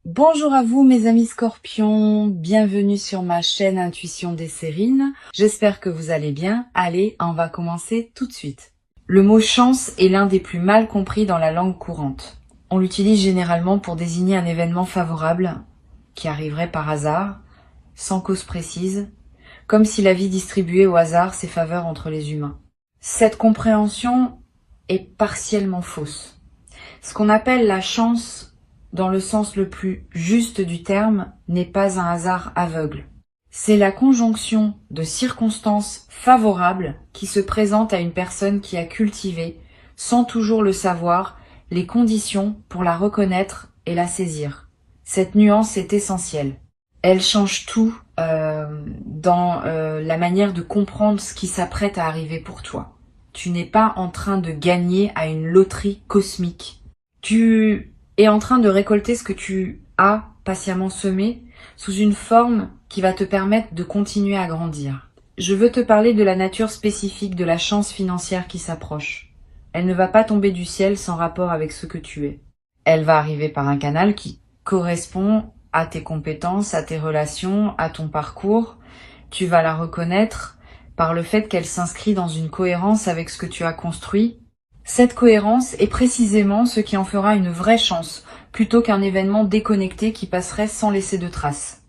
Bonjour à vous mes amis scorpions, bienvenue sur ma chaîne Intuition des Sérines. J'espère que vous allez bien. Allez, on va commencer tout de suite. Le mot chance est l'un des plus mal compris dans la langue courante. On l'utilise généralement pour désigner un événement favorable qui arriverait par hasard, sans cause précise, comme si la vie distribuait au hasard ses faveurs entre les humains. Cette compréhension est partiellement fausse. Ce qu'on appelle la chance, dans le sens le plus juste du terme, n'est pas un hasard aveugle. C'est la conjonction de circonstances favorables qui se présentent à une personne qui a cultivé, sans toujours le savoir, les conditions pour la reconnaître et la saisir. Cette nuance est essentielle. Elle change tout dans la manière de comprendre ce qui s'apprête à arriver pour toi. Tu n'es pas en train de gagner à une loterie cosmique. Tu es en train de récolter ce que tu as patiemment semé sous une forme qui va te permettre de continuer à grandir. Je veux te parler de la nature spécifique de la chance financière qui s'approche. Elle ne va pas tomber du ciel sans rapport avec ce que tu es. Elle va arriver par un canal qui correspond à tes compétences, à tes relations, à ton parcours. Tu vas la reconnaître par le fait qu'elle s'inscrit dans une cohérence avec ce que tu as construit. Cette cohérence est précisément ce qui en fera une vraie chance, plutôt qu'un événement déconnecté qui passerait sans laisser de traces.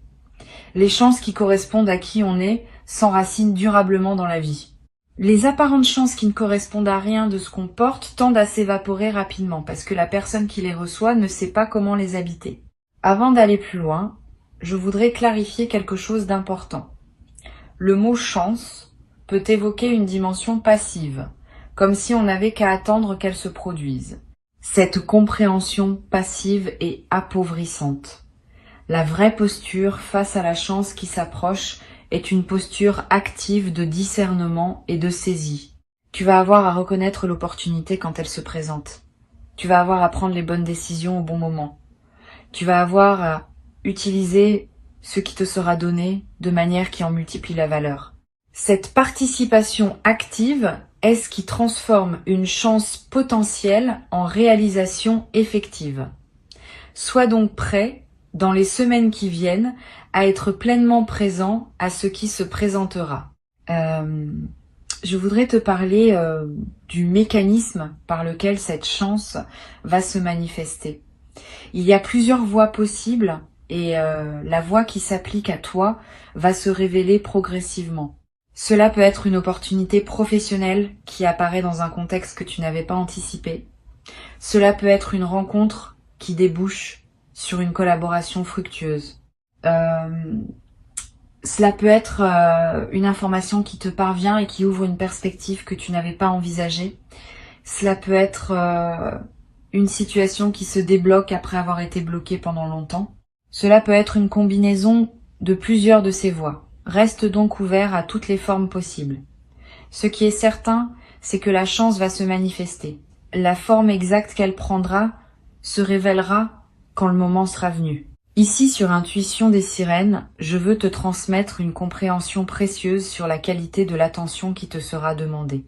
Les chances qui correspondent à qui on est s'enracinent durablement dans la vie. Les apparentes chances qui ne correspondent à rien de ce qu'on porte tendent à s'évaporer rapidement, parce que la personne qui les reçoit ne sait pas comment les habiter. Avant d'aller plus loin, je voudrais clarifier quelque chose d'important. Le mot chance peut évoquer une dimension passive, comme si on n'avait qu'à attendre qu'elle se produise. Cette compréhension passive est appauvrissante. La vraie posture face à la chance qui s'approche est une posture active de discernement et de saisie. Tu vas avoir à reconnaître l'opportunité quand elle se présente. Tu vas avoir à prendre les bonnes décisions au bon moment. Tu vas avoir à utiliser ce qui te sera donné de manière qui en multiplie la valeur. Cette participation active est ce qui transforme une chance potentielle en réalisation effective. Sois donc prêt, dans les semaines qui viennent, à être pleinement présent à ce qui se présentera. Je voudrais te parler du mécanisme par lequel cette chance va se manifester. Il y a plusieurs voies possibles et la voie qui s'applique à toi va se révéler progressivement. Cela peut être une opportunité professionnelle qui apparaît dans un contexte que tu n'avais pas anticipé. Cela peut être une rencontre qui débouche sur une collaboration fructueuse. Cela peut être une information qui te parvient et qui ouvre une perspective que tu n'avais pas envisagée. Cela peut être une situation qui se débloque après avoir été bloquée pendant longtemps. Cela peut être une combinaison de plusieurs de ces voies. Reste donc ouvert à toutes les formes possibles. Ce qui est certain, c'est que la chance va se manifester. La forme exacte qu'elle prendra se révélera quand le moment sera venu. Ici, sur Intuition des Sirènes, je veux te transmettre une compréhension précieuse sur la qualité de l'attention qui te sera demandée.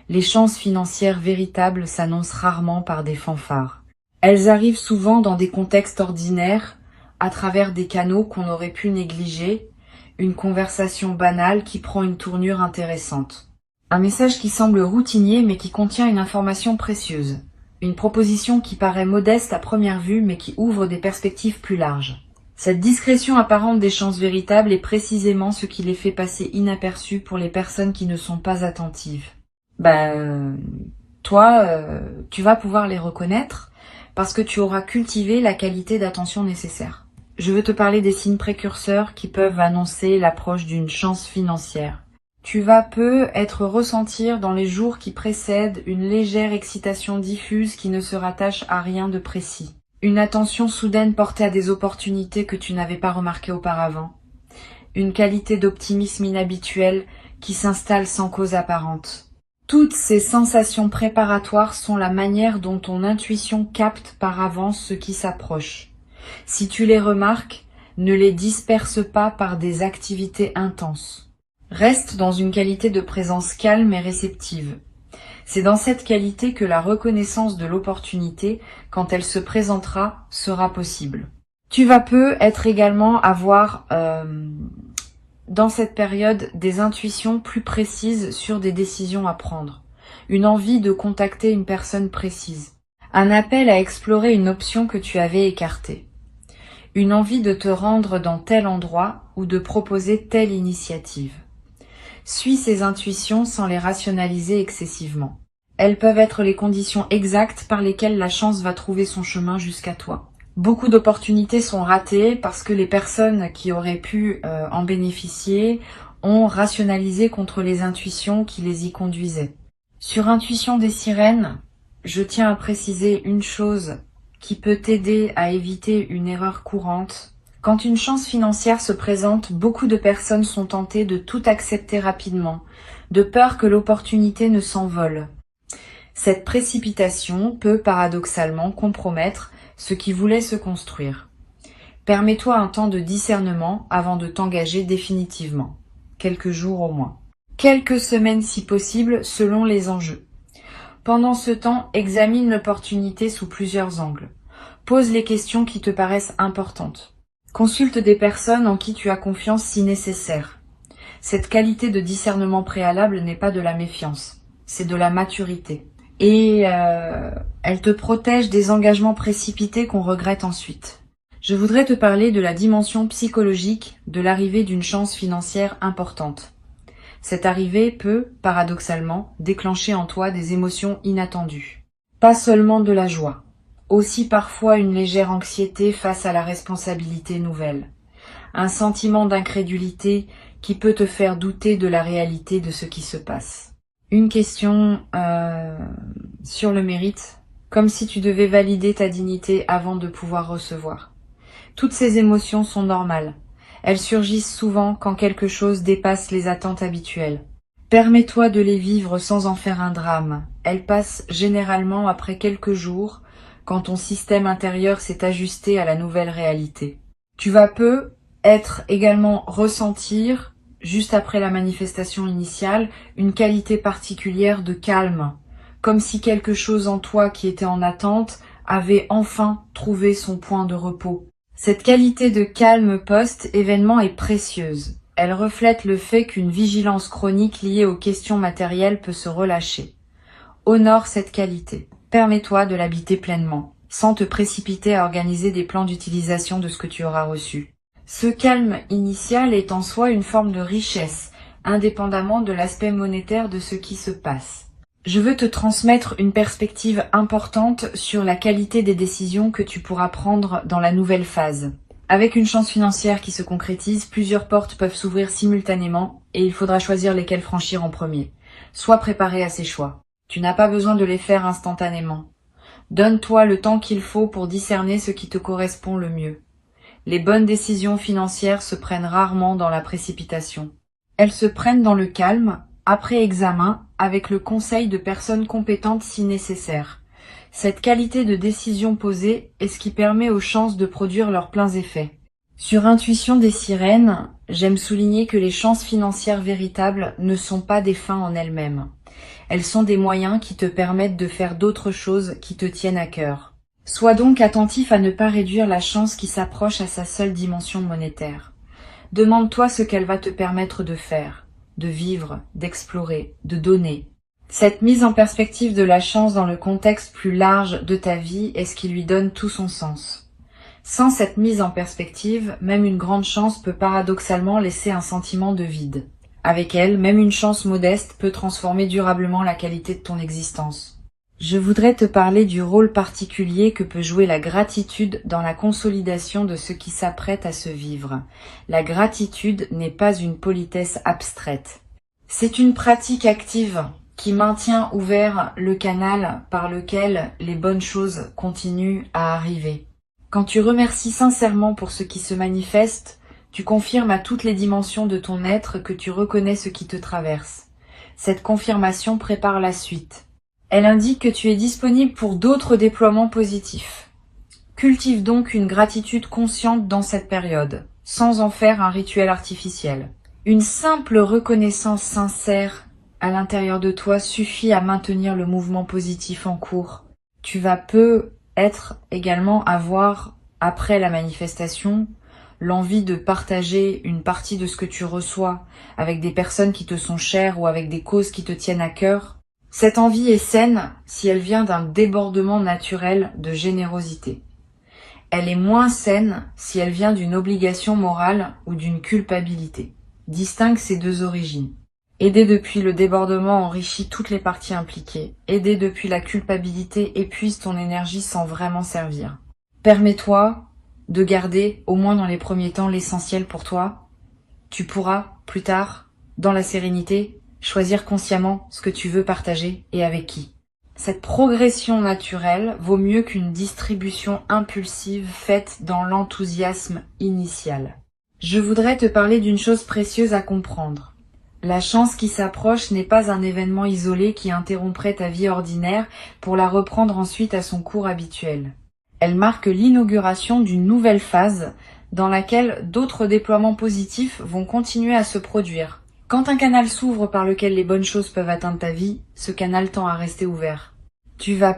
Les chances financières véritables s'annoncent rarement par des fanfares. Elles arrivent souvent dans des contextes ordinaires, à travers des canaux qu'on aurait pu négliger, une conversation banale qui prend une tournure intéressante. Un message qui semble routinier mais qui contient une information précieuse. Une proposition qui paraît modeste à première vue mais qui ouvre des perspectives plus larges. Cette discrétion apparente des chances véritables est précisément ce qui les fait passer inaperçus pour les personnes qui ne sont pas attentives. Toi, tu vas pouvoir les reconnaître parce que tu auras cultivé la qualité d'attention nécessaire. Je veux te parler des signes précurseurs qui peuvent annoncer l'approche d'une chance financière. Tu vas être ressentir dans les jours qui précèdent une légère excitation diffuse qui ne se rattache à rien de précis. Une attention soudaine portée à des opportunités que tu n'avais pas remarquées auparavant. Une qualité d'optimisme inhabituel qui s'installe sans cause apparente. Toutes ces sensations préparatoires sont la manière dont ton intuition capte par avance ce qui s'approche. Si tu les remarques, ne les disperse pas par des activités intenses. Reste dans une qualité de présence calme et réceptive. C'est dans cette qualité que la reconnaissance de l'opportunité, quand elle se présentera, sera possible. Tu vas peu être également avoir dans cette période des intuitions plus précises sur des décisions à prendre, une envie de contacter une personne précise, un appel à explorer une option que tu avais écartée, une envie de te rendre dans tel endroit ou de proposer telle initiative. Suis ces intuitions sans les rationaliser excessivement. Elles peuvent être les conditions exactes par lesquelles la chance va trouver son chemin jusqu'à toi. Beaucoup d'opportunités sont ratées parce que les personnes qui auraient pu en bénéficier ont rationalisé contre les intuitions qui les y conduisaient. Sur Intuition des sirènes, je tiens à préciser une chose qui peut t'aider à éviter une erreur courante. Quand une chance financière se présente, beaucoup de personnes sont tentées de tout accepter rapidement, de peur que l'opportunité ne s'envole. Cette précipitation peut paradoxalement compromettre ce qui voulait se construire. Permets-toi un temps de discernement avant de t'engager définitivement. Quelques jours au moins. Quelques semaines si possible selon les enjeux. Pendant ce temps, examine l'opportunité sous plusieurs angles. Pose les questions qui te paraissent importantes. Consulte des personnes en qui tu as confiance si nécessaire. Cette qualité de discernement préalable n'est pas de la méfiance, c'est de la maturité. Et elle te protège des engagements précipités qu'on regrette ensuite. Je voudrais te parler de la dimension psychologique de l'arrivée d'une chance financière importante. Cette arrivée peut, paradoxalement, déclencher en toi des émotions inattendues. Pas seulement de la joie, aussi parfois une légère anxiété face à la responsabilité nouvelle. Un sentiment d'incrédulité qui peut te faire douter de la réalité de ce qui se passe. Une question sur le mérite, comme si tu devais valider ta dignité avant de pouvoir recevoir. Toutes ces émotions sont normales. Elles surgissent souvent quand quelque chose dépasse les attentes habituelles. Permets-toi de les vivre sans en faire un drame. Elles passent généralement après quelques jours, quand ton système intérieur s'est ajusté à la nouvelle réalité. Tu vas peu être également ressentir, juste après la manifestation initiale, une qualité particulière de calme, comme si quelque chose en toi qui était en attente avait enfin trouvé son point de repos. Cette qualité de calme post-événement est précieuse. Elle reflète le fait qu'une vigilance chronique liée aux questions matérielles peut se relâcher. Honore cette qualité. Permets-toi de l'habiter pleinement, sans te précipiter à organiser des plans d'utilisation de ce que tu auras reçu. Ce calme initial est en soi une forme de richesse, indépendamment de l'aspect monétaire de ce qui se passe. Je veux te transmettre une perspective importante sur la qualité des décisions que tu pourras prendre dans la nouvelle phase. Avec une chance financière qui se concrétise, plusieurs portes peuvent s'ouvrir simultanément et il faudra choisir lesquelles franchir en premier. Sois préparé à ces choix. Tu n'as pas besoin de les faire instantanément. Donne-toi le temps qu'il faut pour discerner ce qui te correspond le mieux. Les bonnes décisions financières se prennent rarement dans la précipitation. Elles se prennent dans le calme, après examen, avec le conseil de personnes compétentes si nécessaire. Cette qualité de décision posée est ce qui permet aux chances de produire leurs pleins effets. Sur Intuition des sirènes, j'aime souligner que les chances financières véritables ne sont pas des fins en elles-mêmes. Elles sont des moyens qui te permettent de faire d'autres choses qui te tiennent à cœur. Sois donc attentif à ne pas réduire la chance qui s'approche à sa seule dimension monétaire. Demande-toi ce qu'elle va te permettre de faire, de vivre, d'explorer, de donner. Cette mise en perspective de la chance dans le contexte plus large de ta vie est ce qui lui donne tout son sens. Sans cette mise en perspective, même une grande chance peut paradoxalement laisser un sentiment de vide. Avec elle, même une chance modeste peut transformer durablement la qualité de ton existence. Je voudrais te parler du rôle particulier que peut jouer la gratitude dans la consolidation de ce qui s'apprête à se vivre. La gratitude n'est pas une politesse abstraite. C'est une pratique active qui maintient ouvert le canal par lequel les bonnes choses continuent à arriver. Quand tu remercies sincèrement pour ce qui se manifeste, tu confirmes à toutes les dimensions de ton être que tu reconnais ce qui te traverse. Cette confirmation prépare la suite. Elle indique que tu es disponible pour d'autres déploiements positifs. Cultive donc une gratitude consciente dans cette période, sans en faire un rituel artificiel. Une simple reconnaissance sincère à l'intérieur de toi suffit à maintenir le mouvement positif en cours. Tu vas peut-être également avoir après la manifestation, l'envie de partager une partie de ce que tu reçois avec des personnes qui te sont chères ou avec des causes qui te tiennent à cœur, cette envie est saine si elle vient d'un débordement naturel de générosité. Elle est moins saine si elle vient d'une obligation morale ou d'une culpabilité. Distingue ces deux origines. Aider depuis le débordement enrichit toutes les parties impliquées. Aider depuis la culpabilité épuise ton énergie sans vraiment servir. Permets-toi de garder, au moins dans les premiers temps, l'essentiel pour toi. Tu pourras, plus tard, dans la sérénité, choisir consciemment ce que tu veux partager et avec qui. Cette progression naturelle vaut mieux qu'une distribution impulsive faite dans l'enthousiasme initial. Je voudrais te parler d'une chose précieuse à comprendre. La chance qui s'approche n'est pas un événement isolé qui interromprait ta vie ordinaire pour la reprendre ensuite à son cours habituel. Elle marque l'inauguration d'une nouvelle phase dans laquelle d'autres déploiements positifs vont continuer à se produire. Quand un canal s'ouvre par lequel les bonnes choses peuvent atteindre ta vie, ce canal tend à rester ouvert. Tu vas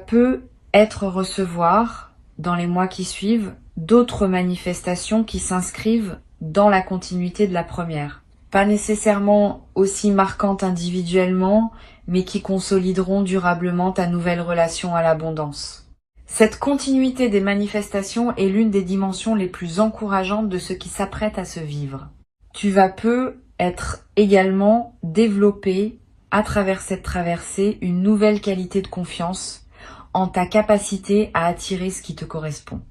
recevoir, dans les mois qui suivent, d'autres manifestations qui s'inscrivent dans la continuité de la première. Pas nécessairement aussi marquantes individuellement, mais qui consolideront durablement ta nouvelle relation à l'abondance. Cette continuité des manifestations est l'une des dimensions les plus encourageantes de ce qui s'apprête à se vivre. Tu vas être également développé à travers cette traversée une nouvelle qualité de confiance en ta capacité à attirer ce qui te correspond.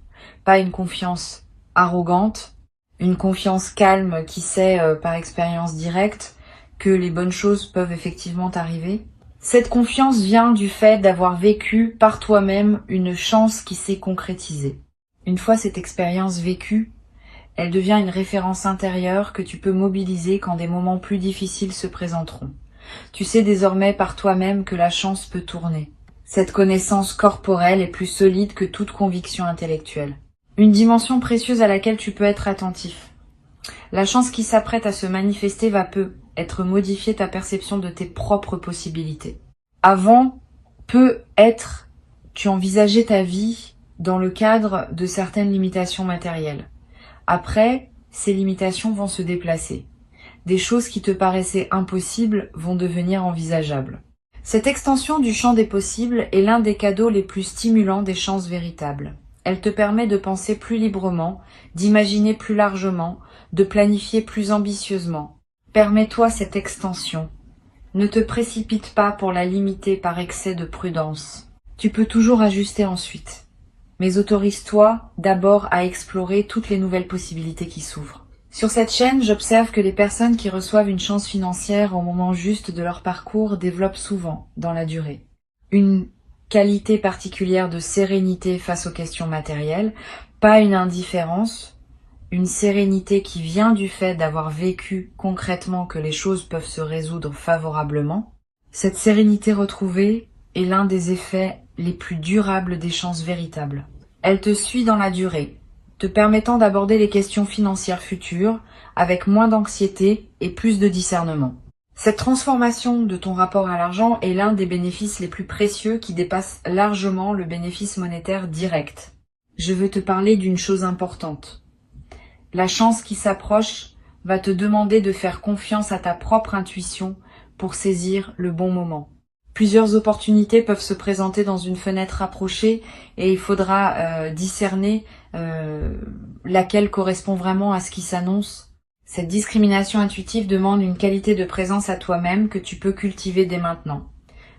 Pas une confiance arrogante, une confiance calme qui sait par expérience directe que les bonnes choses peuvent effectivement t'arriver. Cette confiance vient du fait d'avoir vécu par toi-même une chance qui s'est concrétisée. Une fois cette expérience vécue, elle devient une référence intérieure que tu peux mobiliser quand des moments plus difficiles se présenteront. Tu sais désormais par toi-même que la chance peut tourner. Cette connaissance corporelle est plus solide que toute conviction intellectuelle. Une dimension précieuse à laquelle tu peux être attentif. La chance qui s'apprête à se manifester être modifier ta perception de tes propres possibilités. Avant, tu envisageais ta vie dans le cadre de certaines limitations matérielles. Après, ces limitations vont se déplacer. Des choses qui te paraissaient impossibles vont devenir envisageables. Cette extension du champ des possibles est l'un des cadeaux les plus stimulants des chances véritables. Elle te permet de penser plus librement, d'imaginer plus largement, de planifier plus ambitieusement. Permets-toi cette extension. Ne te précipite pas pour la limiter par excès de prudence. Tu peux toujours ajuster ensuite. Mais autorise-toi d'abord à explorer toutes les nouvelles possibilités qui s'ouvrent. Sur cette chaîne, j'observe que les personnes qui reçoivent une chance financière au moment juste de leur parcours développent souvent, dans la durée, une qualité particulière de sérénité face aux questions matérielles, pas une indifférence, une sérénité qui vient du fait d'avoir vécu concrètement que les choses peuvent se résoudre favorablement. Cette sérénité retrouvée est l'un des effets les plus durables des chances véritables. Elle te suit dans la durée, te permettant d'aborder les questions financières futures avec moins d'anxiété et plus de discernement. Cette transformation de ton rapport à l'argent est l'un des bénéfices les plus précieux qui dépasse largement le bénéfice monétaire direct. Je veux te parler d'une chose importante. La chance qui s'approche va te demander de faire confiance à ta propre intuition pour saisir le bon moment. Plusieurs opportunités peuvent se présenter dans une fenêtre rapprochée et il faudra discerner laquelle correspond vraiment à ce qui s'annonce. Cette discrimination intuitive demande une qualité de présence à toi-même que tu peux cultiver dès maintenant.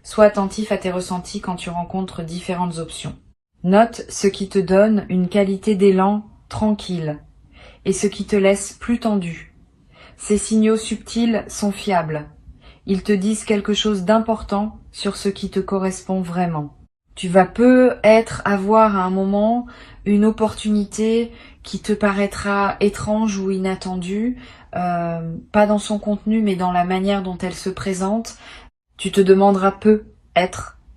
Sois attentif à tes ressentis quand tu rencontres différentes options. Note ce qui te donne une qualité d'élan tranquille et ce qui te laisse plus tendu. Ces signaux subtils sont fiables. Ils te disent quelque chose d'important sur ce qui te correspond vraiment. Tu vas avoir à un moment une opportunité qui te paraîtra étrange ou inattendue, pas dans son contenu mais dans la manière dont elle se présente. Tu te demanderas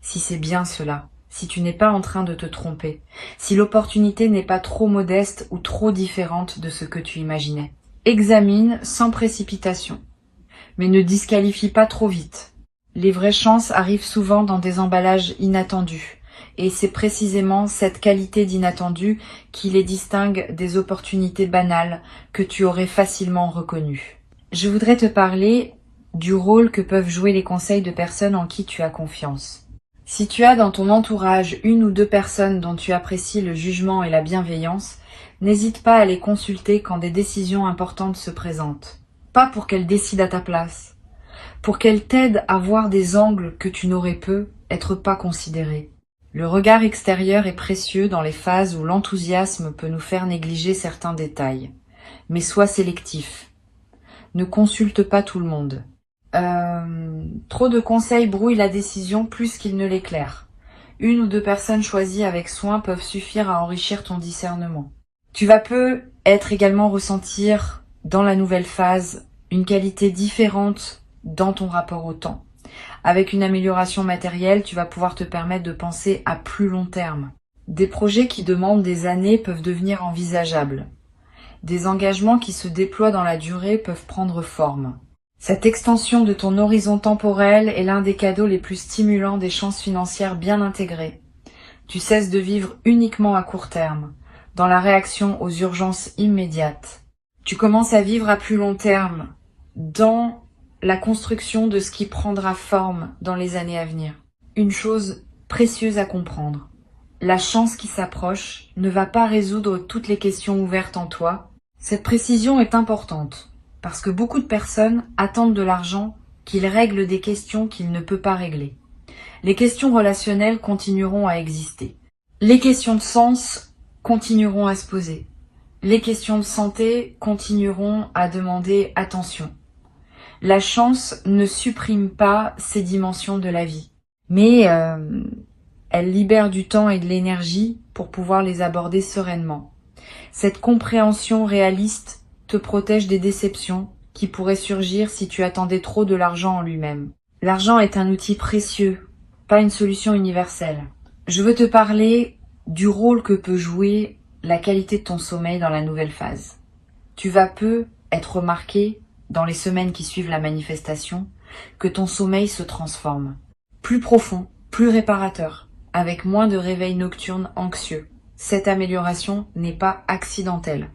si c'est bien cela, si tu n'es pas en train de te tromper, si l'opportunité n'est pas trop modeste ou trop différente de ce que tu imaginais. Examine sans précipitation, mais ne disqualifie pas trop vite. Les vraies chances arrivent souvent dans des emballages inattendus, Et c'est précisément cette qualité d'inattendu qui les distingue des opportunités banales que tu aurais facilement reconnues. Je voudrais te parler du rôle que peuvent jouer les conseils de personnes en qui tu as confiance. Si tu as dans ton entourage une ou deux personnes dont tu apprécies le jugement et la bienveillance, n'hésite pas à les consulter quand des décisions importantes se présentent. Pas pour qu'elles décident à ta place, pour qu'elles t'aident à voir des angles que tu n'aurais pu être pas considérés. Le regard extérieur est précieux dans les phases où l'enthousiasme peut nous faire négliger certains détails. Mais sois sélectif. Ne consulte pas tout le monde. Trop de conseils brouillent la décision plus qu'ils ne l'éclairent. Une ou deux personnes choisies avec soin peuvent suffire à enrichir ton discernement. Tu vas peut-être également ressentir dans la nouvelle phase une qualité différente dans ton rapport au temps. Avec une amélioration matérielle, tu vas pouvoir te permettre de penser à plus long terme. Des projets qui demandent des années peuvent devenir envisageables. Des engagements qui se déploient dans la durée peuvent prendre forme. Cette extension de ton horizon temporel est l'un des cadeaux les plus stimulants des chances financières bien intégrées. Tu cesses de vivre uniquement à court terme, dans la réaction aux urgences immédiates. Tu commences à vivre à plus long terme, dans la construction de ce qui prendra forme dans les années à venir. Une chose précieuse à comprendre. La chance qui s'approche ne va pas résoudre toutes les questions ouvertes en toi. Cette précision est importante, parce que beaucoup de personnes attendent de l'argent qu'il règle des questions qu'il ne peut pas régler. Les questions relationnelles continueront à exister. Les questions de sens continueront à se poser. Les questions de santé continueront à demander attention. La chance ne supprime pas ces dimensions de la vie, mais elle libère du temps et de l'énergie pour pouvoir les aborder sereinement. Cette compréhension réaliste te protège des déceptions qui pourraient surgir si tu attendais trop de l'argent en lui-même. L'argent est un outil précieux, pas une solution universelle. Je veux te parler du rôle que peut jouer la qualité de ton sommeil dans la nouvelle phase. Tu vas être remarqué dans les semaines qui suivent la manifestation que ton sommeil se transforme. Plus profond, plus réparateur, avec moins de réveils nocturnes anxieux. Cette amélioration n'est pas accidentelle.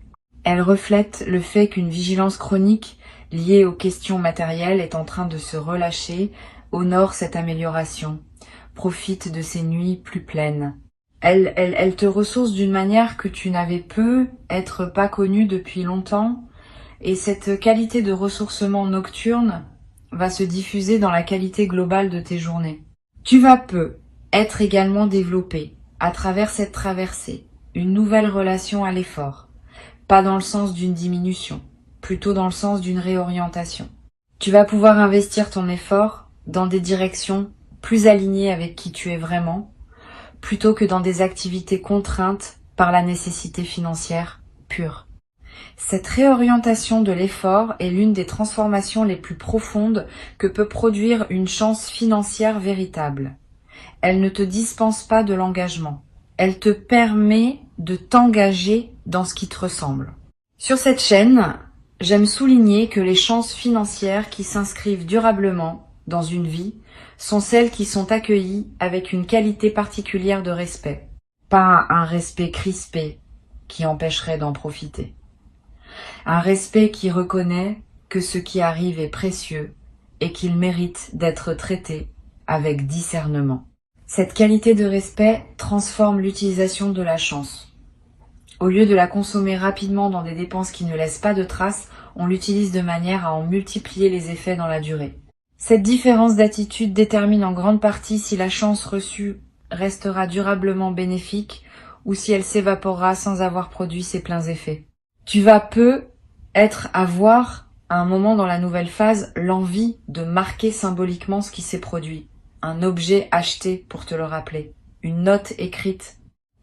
Elle reflète le fait qu'une vigilance chronique liée aux questions matérielles est en train de se relâcher, honore cette amélioration, profite de ces nuits plus pleines. Elle te ressource d'une manière que tu n'avais peut-être pas connue depuis longtemps, et cette qualité de ressourcement nocturne va se diffuser dans la qualité globale de tes journées. Tu vas être également développé, à travers cette traversée, une nouvelle relation à l'effort. Pas dans le sens d'une diminution, plutôt dans le sens d'une réorientation. Tu vas pouvoir investir ton effort dans des directions plus alignées avec qui tu es vraiment, plutôt que dans des activités contraintes par la nécessité financière pure. Cette réorientation de l'effort est l'une des transformations les plus profondes que peut produire une chance financière véritable. Elle ne te dispense pas de l'engagement. Elle te permet de t'engager dans ce qui te ressemble. Sur cette chaîne, j'aime souligner que les chances financières qui s'inscrivent durablement dans une vie sont celles qui sont accueillies avec une qualité particulière de respect. Pas un respect crispé qui empêcherait d'en profiter. Un respect qui reconnaît que ce qui arrive est précieux et qu'il mérite d'être traité avec discernement. Cette qualité de respect transforme l'utilisation de la chance. Au lieu de la consommer rapidement dans des dépenses qui ne laissent pas de traces, on l'utilise de manière à en multiplier les effets dans la durée. Cette différence d'attitude détermine en grande partie si la chance reçue restera durablement bénéfique ou si elle s'évaporera sans avoir produit ses pleins effets. Tu vas avoir à un moment dans la nouvelle phase l'envie de marquer symboliquement ce qui s'est produit. Un objet acheté pour te le rappeler, une note écrite,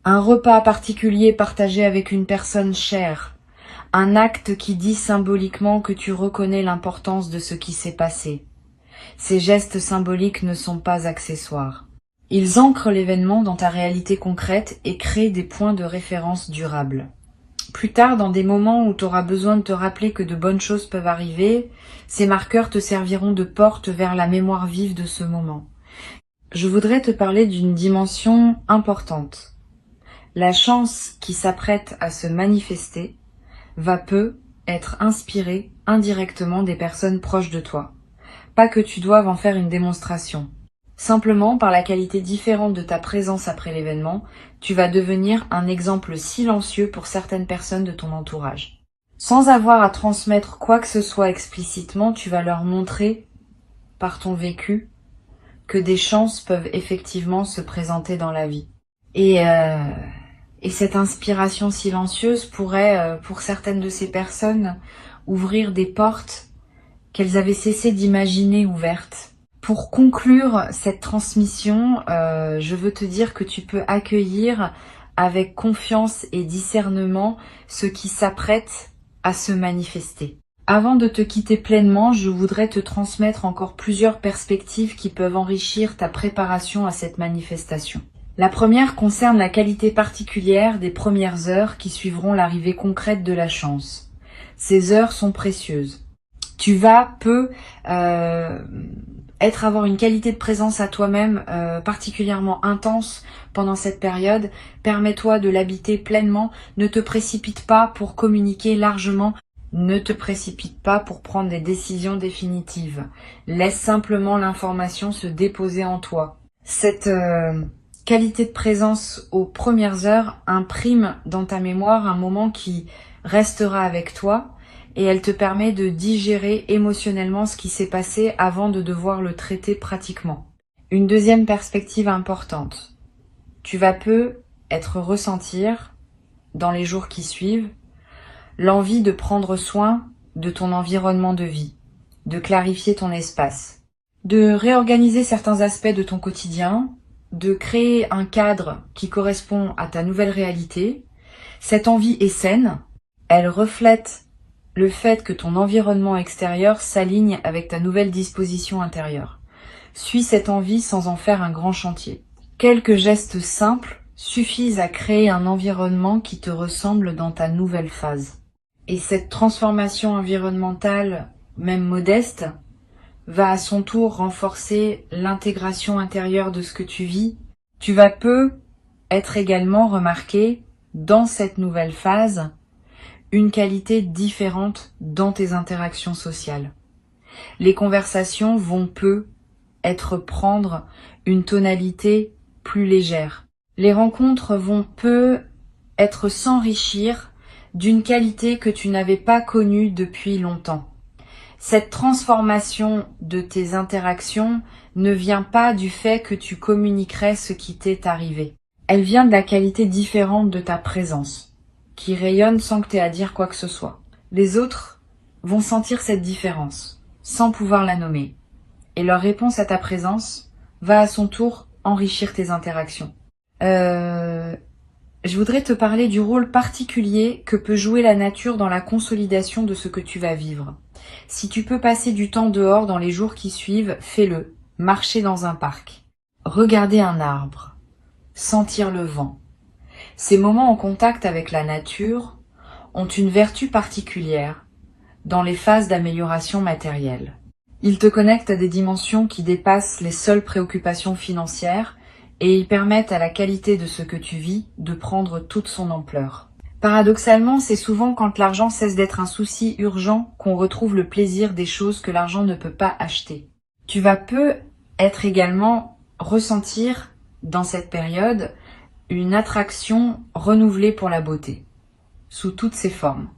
un repas particulier partagé avec une personne chère, un acte qui dit symboliquement que tu reconnais l'importance de ce qui s'est passé. Ces gestes symboliques ne sont pas accessoires. Ils ancrent l'événement dans ta réalité concrète et créent des points de référence durables. Plus tard, dans des moments où tu auras besoin de te rappeler que de bonnes choses peuvent arriver, ces marqueurs te serviront de porte vers la mémoire vive de ce moment. je voudrais te parler d'une dimension importante. La chance qui s'apprête à se manifester va peu être inspirée indirectement des personnes proches de toi. Pas que tu doives en faire une démonstration. Simplement, par la qualité différente de ta présence après l'événement, tu vas devenir un exemple silencieux pour certaines personnes de ton entourage. Sans avoir à transmettre quoi que ce soit explicitement, tu vas leur montrer, par ton vécu, que des chances peuvent effectivement se présenter dans la vie. Et cette inspiration silencieuse pourrait, pour certaines de ces personnes, ouvrir des portes qu'elles avaient cessé d'imaginer ouvertes. Pour conclure cette transmission, je veux te dire que tu peux accueillir avec confiance et discernement ce qui s'apprête à se manifester. Avant de te quitter pleinement, je voudrais te transmettre encore plusieurs perspectives qui peuvent enrichir ta préparation à cette manifestation. La première concerne la qualité particulière des premières heures qui suivront l'arrivée concrète de la chance. Ces heures sont précieuses. Tu vas avoir une qualité de présence à toi-même particulièrement intense pendant cette période. Permets-toi de l'habiter pleinement. Ne te précipite pas pour communiquer largement. Ne te précipite pas pour prendre des décisions définitives. Laisse simplement l'information se déposer en toi. Cette qualité de présence aux premières heures imprime dans ta mémoire un moment qui restera avec toi et elle te permet de digérer émotionnellement ce qui s'est passé avant de devoir le traiter pratiquement. Une deuxième perspective importante. Tu vas ressentir, dans les jours qui suivent, l'envie de prendre soin de ton environnement de vie, de clarifier ton espace, de réorganiser certains aspects de ton quotidien, de créer un cadre qui correspond à ta nouvelle réalité. Cette envie est saine, elle reflète le fait que ton environnement extérieur s'aligne avec ta nouvelle disposition intérieure. Suis cette envie sans en faire un grand chantier. Quelques gestes simples suffisent à créer un environnement qui te ressemble dans ta nouvelle phase. Et cette transformation environnementale, même modeste, va à son tour renforcer l'intégration intérieure de ce que tu vis. Tu vas être également remarqué dans cette nouvelle phase une qualité différente dans tes interactions sociales. Les conversations vont prendre une tonalité plus légère. Les rencontres vont s'enrichir d'une qualité que tu n'avais pas connue depuis longtemps. Cette transformation de tes interactions ne vient pas du fait que tu communiquerais ce qui t'est arrivé. Elle vient de la qualité différente de ta présence, qui rayonne sans que tu aies à dire quoi que ce soit. Les autres vont sentir cette différence, sans pouvoir la nommer. Et leur réponse à ta présence va à son tour enrichir tes interactions. Je voudrais te parler du rôle particulier que peut jouer la nature dans la consolidation de ce que tu vas vivre. Si tu peux passer du temps dehors dans les jours qui suivent, fais-le. Marcher dans un parc, regarder un arbre, sentir le vent. Ces moments en contact avec la nature ont une vertu particulière dans les phases d'amélioration matérielle. Ils te connectent à des dimensions qui dépassent les seules préoccupations financières et ils permettent à la qualité de ce que tu vis de prendre toute son ampleur. Paradoxalement, c'est souvent quand l'argent cesse d'être un souci urgent qu'on retrouve le plaisir des choses que l'argent ne peut pas acheter. Tu vas également ressentir dans cette période une attraction renouvelée pour la beauté, sous toutes ses formes.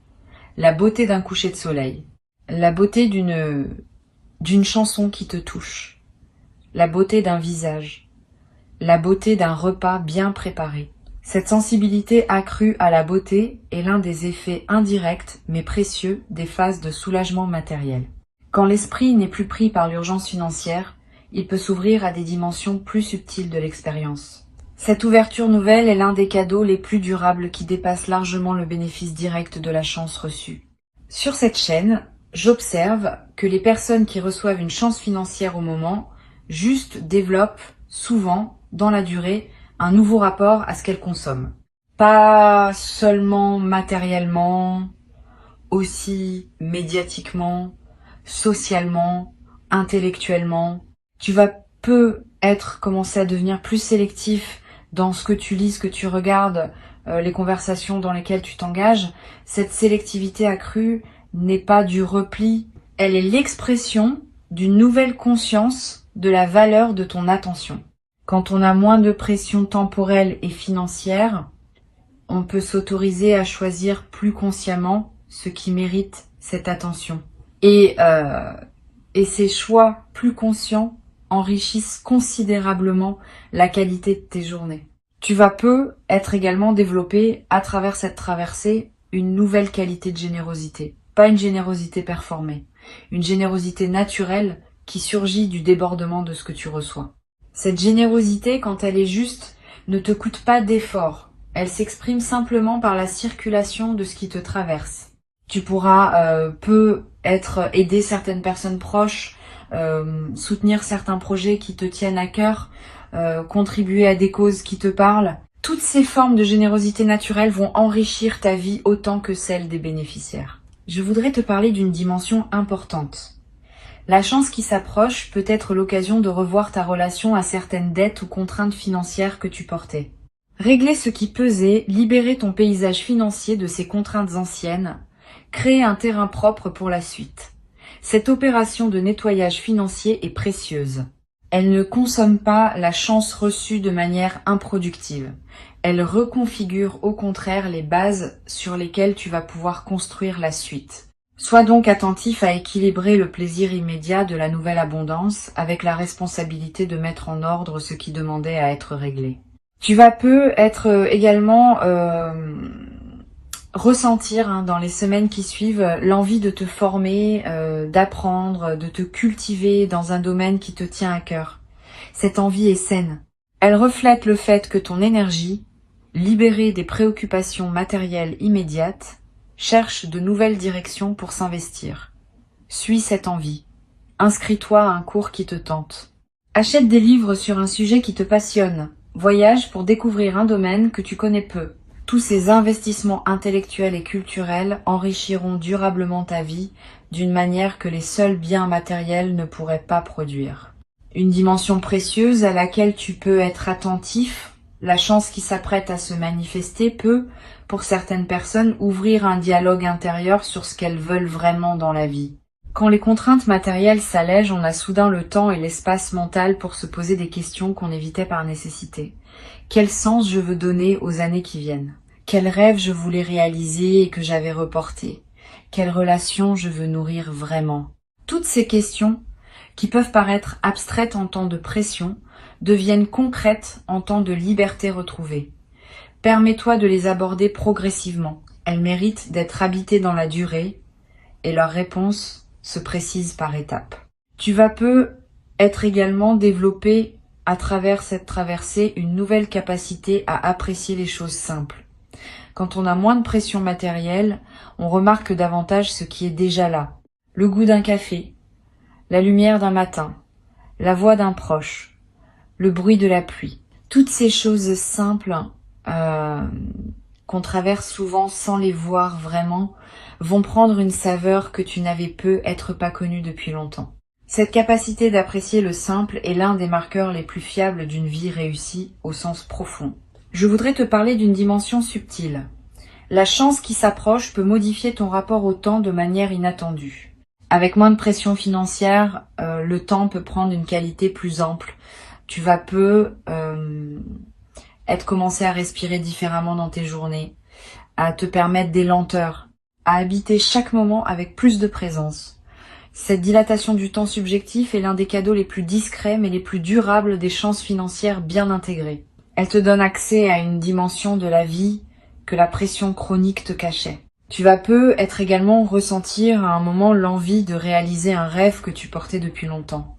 La beauté d'un coucher de soleil, la beauté d'une chanson qui te touche, la beauté d'un visage, la beauté d'un repas bien préparé. Cette sensibilité accrue à la beauté est l'un des effets indirects mais précieux des phases de soulagement matériel. Quand l'esprit n'est plus pris par l'urgence financière, il peut s'ouvrir à des dimensions plus subtiles de l'expérience. Cette ouverture nouvelle est l'un des cadeaux les plus durables qui dépasse largement le bénéfice direct de la chance reçue. Sur cette chaîne, j'observe que les personnes qui reçoivent une chance financière au moment, juste développent souvent, dans la durée, un nouveau rapport à ce qu'elles consomment. Pas seulement matériellement, aussi médiatiquement, socialement, intellectuellement. Tu vas peux commencer à devenir plus sélectif dans ce que tu lis, ce que tu regardes, les conversations dans lesquelles tu t'engages. Cette sélectivité accrue n'est pas du repli, elle est l'expression d'une nouvelle conscience de la valeur de ton attention. Quand on a moins de pression temporelle et financière, on peut s'autoriser à choisir plus consciemment ce qui mérite cette attention. Et ces choix plus conscients enrichissent considérablement la qualité de tes journées. Tu vas être également développé à travers cette traversée une nouvelle qualité de générosité. Pas une générosité performée, une générosité naturelle qui surgit du débordement de ce que tu reçois. Cette générosité, quand elle est juste, ne te coûte pas d'effort. Elle s'exprime simplement par la circulation de ce qui te traverse. Tu pourras aider certaines personnes proches, soutenir certains projets qui te tiennent à cœur, contribuer à des causes qui te parlent. Toutes ces formes de générosité naturelle vont enrichir ta vie autant que celle des bénéficiaires. Je voudrais te parler d'une dimension importante. La chance qui s'approche peut être l'occasion de revoir ta relation à certaines dettes ou contraintes financières que tu portais. Régler ce qui pesait, libérer ton paysage financier de ces contraintes anciennes, créer un terrain propre pour la suite. Cette opération de nettoyage financier est précieuse. Elle ne consomme pas la chance reçue de manière improductive. Elle reconfigure au contraire les bases sur lesquelles tu vas pouvoir construire la suite. Sois donc attentif à équilibrer le plaisir immédiat de la nouvelle abondance avec la responsabilité de mettre en ordre ce qui demandait à être réglé. Tu vas être également ressentir dans les semaines qui suivent l'envie de te former, d'apprendre, de te cultiver dans un domaine qui te tient à cœur. Cette envie est saine. Elle reflète le fait que ton énergie, libérée des préoccupations matérielles immédiates, cherche de nouvelles directions pour s'investir. Suis cette envie. Inscris-toi à un cours qui te tente. Achète des livres sur un sujet qui te passionne. Voyage pour découvrir un domaine que tu connais peu. Tous ces investissements intellectuels et culturels enrichiront durablement ta vie d'une manière que les seuls biens matériels ne pourraient pas produire. Une dimension précieuse à laquelle tu peux être attentif, la chance qui s'apprête à se manifester peut, pour certaines personnes, ouvrir un dialogue intérieur sur ce qu'elles veulent vraiment dans la vie. Quand les contraintes matérielles s'allègent, on a soudain le temps et l'espace mental pour se poser des questions qu'on évitait par nécessité. Quel sens je veux donner aux années qui viennent? Quel rêve je voulais réaliser et que j'avais reporté? Quelle relation je veux nourrir vraiment? Toutes ces questions, qui peuvent paraître abstraites en temps de pression, deviennent concrètes en temps de liberté retrouvée. Permets-toi de les aborder progressivement. Elles méritent d'être habitées dans la durée et leurs réponses se précisent par étapes. Tu vas être également développé à travers cette traversée une nouvelle capacité à apprécier les choses simples. Quand on a moins de pression matérielle, on remarque davantage ce qui est déjà là. Le goût d'un café, la lumière d'un matin, la voix d'un proche, le bruit de la pluie. Toutes ces choses simples qu'on traverse souvent sans les voir vraiment vont prendre une saveur que tu n'avais peut-être pas connue depuis longtemps. Cette capacité d'apprécier le simple est l'un des marqueurs les plus fiables d'une vie réussie au sens profond. Je voudrais te parler d'une dimension subtile. La chance qui s'approche peut modifier ton rapport au temps de manière inattendue. Avec moins de pression financière, le temps peut prendre une qualité plus ample. Tu vas commencer à respirer différemment dans tes journées, à te permettre des lenteurs, à habiter chaque moment avec plus de présence. Cette dilatation du temps subjectif est l'un des cadeaux les plus discrets mais les plus durables des chances financières bien intégrées. Elle te donne accès à une dimension de la vie que la pression chronique te cachait. Tu vas être également ressentir à un moment l'envie de réaliser un rêve que tu portais depuis longtemps,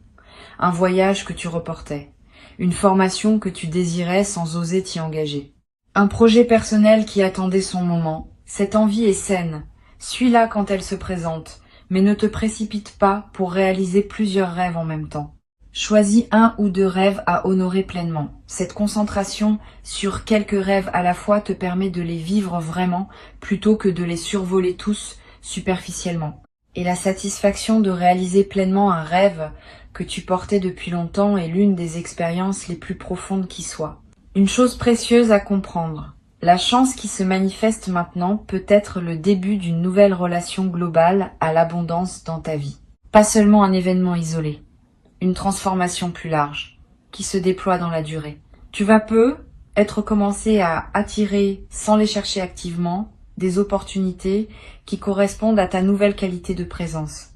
un voyage que tu reportais, une formation que tu désirais sans oser t'y engager, un projet personnel qui attendait son moment. Cette envie est saine, suis-la quand elle se présente, mais ne te précipite pas pour réaliser plusieurs rêves en même temps. Choisis 1 ou 2 rêves à honorer pleinement. Cette concentration sur quelques rêves à la fois te permet de les vivre vraiment plutôt que de les survoler tous superficiellement. Et la satisfaction de réaliser pleinement un rêve que tu portais depuis longtemps est l'une des expériences les plus profondes qui soient. Une chose précieuse à comprendre. La chance qui se manifeste maintenant peut être le début d'une nouvelle relation globale à l'abondance dans ta vie. Pas seulement un événement isolé, une transformation plus large, qui se déploie dans la durée. Tu vas être commencé à attirer, sans les chercher activement, des opportunités qui correspondent à ta nouvelle qualité de présence.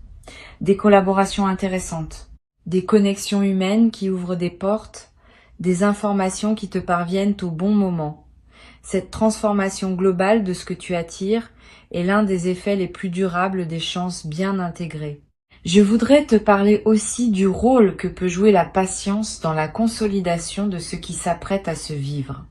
Des collaborations intéressantes, des connexions humaines qui ouvrent des portes, des informations qui te parviennent au bon moment. Cette transformation globale de ce que tu attires est l'un des effets les plus durables des chances bien intégrées. Je voudrais te parler aussi du rôle que peut jouer la patience dans la consolidation de ce qui s'apprête à se vivre.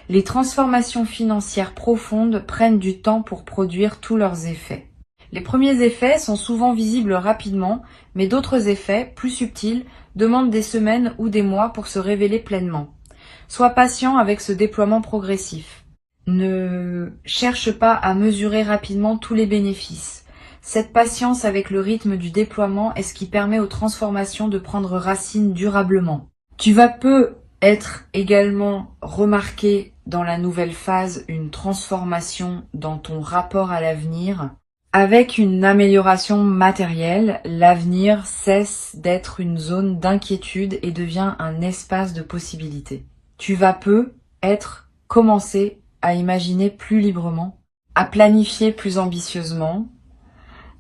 Les transformations financières profondes prennent du temps pour produire tous leurs effets. Les premiers effets sont souvent visibles rapidement, mais d'autres effets, plus subtils, demandent des semaines ou des mois pour se révéler pleinement. Sois patient avec ce déploiement progressif. Ne cherche pas à mesurer rapidement tous les bénéfices. Cette patience avec le rythme du déploiement est ce qui permet aux transformations de prendre racine durablement. Tu vas être également remarqué dans la nouvelle phase une transformation dans ton rapport à l'avenir. Avec une amélioration matérielle, l'avenir cesse d'être une zone d'inquiétude et devient un espace de possibilités. Tu vas commencer à imaginer plus librement, à planifier plus ambitieusement,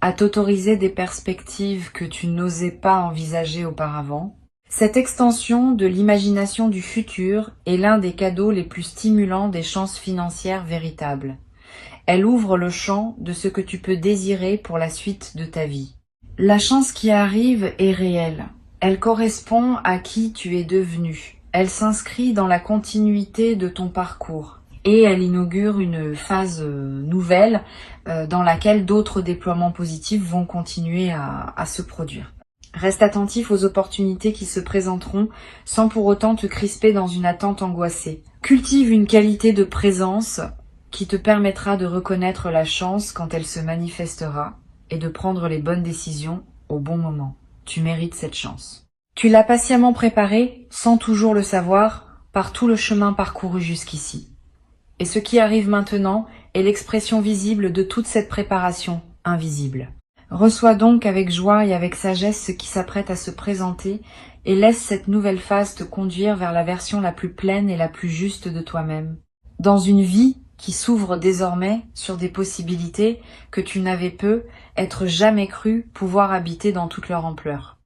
à t'autoriser des perspectives que tu n'osais pas envisager auparavant. Cette extension de l'imagination du futur est l'un des cadeaux les plus stimulants des chances financières véritables. Elle ouvre le champ de ce que tu peux désirer pour la suite de ta vie. La chance qui arrive est réelle. Elle correspond à qui tu es devenu. Elle s'inscrit dans la continuité de ton parcours. Et elle inaugure une phase nouvelle dans laquelle d'autres déploiements positifs vont continuer à se produire. Reste attentif aux opportunités qui se présenteront sans pour autant te crisper dans une attente angoissée. Cultive une qualité de présence qui te permettra de reconnaître la chance quand elle se manifestera et de prendre les bonnes décisions au bon moment. Tu mérites cette chance. Tu l'as patiemment préparée, sans toujours le savoir, par tout le chemin parcouru jusqu'ici. Et ce qui arrive maintenant est l'expression visible de toute cette préparation invisible. Reçois donc avec joie et avec sagesse ce qui s'apprête à se présenter et laisse cette nouvelle phase te conduire vers la version la plus pleine et la plus juste de toi-même. Dans une vie qui s'ouvre désormais sur des possibilités que tu n'avais être jamais cru pouvoir habiter dans toute leur ampleur.